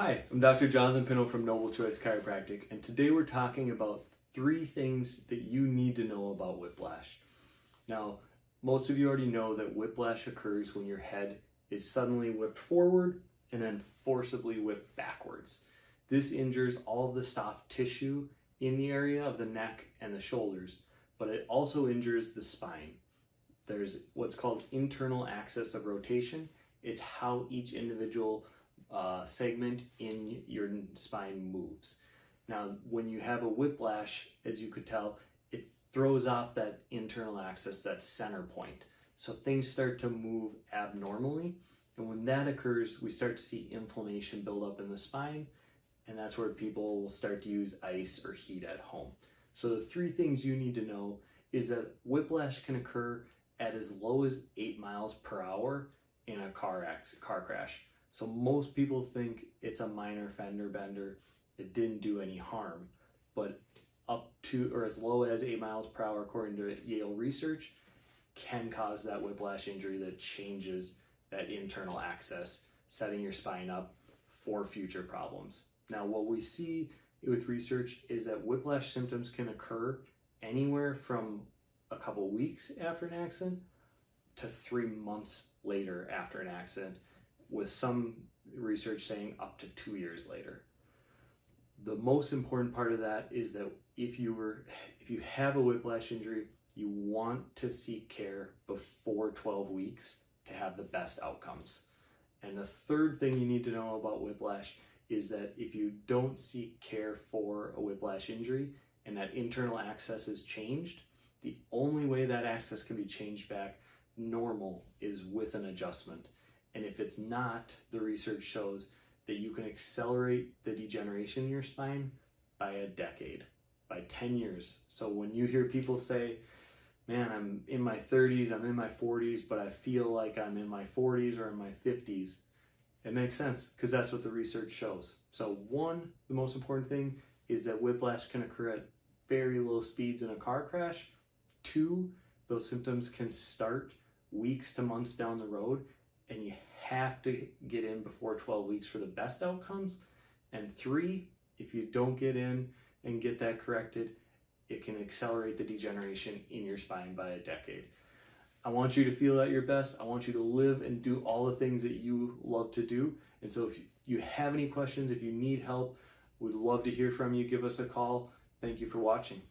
Hi, I'm Dr. Jonathan Pinto from Noble Choice Chiropractic, and today we're talking about 3 things that you need to know about whiplash. Now, most of you already know that whiplash occurs when your head is suddenly whipped forward and then forcibly whipped backwards. This injures all of the soft tissue in the area of the neck and the shoulders, but it also injures the spine. There's what's called internal axis of rotation. It's how each individual segment in your spine moves. Now, when you have a whiplash, as you could tell, it throws off that internal axis, that center point. So things start to move abnormally. And when that occurs, we start to see inflammation build up in the spine. And that's where people will start to use ice or heat at home. So the 3 things you need to know is that whiplash can occur at as low as 8 miles per hour in a car crash. So most people think it's a minor fender bender, it didn't do any harm, but up to or as low as 8 miles per hour, according to Yale research, can cause that whiplash injury that changes that internal axis, setting your spine up for future problems. Now, what we see with research is that whiplash symptoms can occur anywhere from a couple weeks after an accident to 3 months later after an accident, with some research saying up to 2 years later. The most important part of that is that if you have a whiplash injury, you want to seek care before 12 weeks to have the best outcomes. And the third thing you need to know about whiplash is that if you don't seek care for a whiplash injury and that internal axis is changed, the only way that axis can be changed back normal is with an adjustment. And if it's not, the research shows that you can accelerate the degeneration in your spine by a decade, by 10 years. So when you hear people say, man, I'm in my 30s, I'm in my 40s, but I feel like I'm in my 40s or in my 50s, it makes sense because that's what the research shows. So 1, the most important thing is that whiplash can occur at very low speeds in a car crash. 2, those symptoms can start weeks to months down the road, and you have to get in before 12 weeks for the best outcomes. And 3, if you don't get in and get that corrected, it can accelerate the degeneration in your spine by a decade. I want you to feel at your best. I want you to live and do all the things that you love to do. And so if you have any questions, if you need help, we'd love to hear from you. Give us a call. Thank you for watching.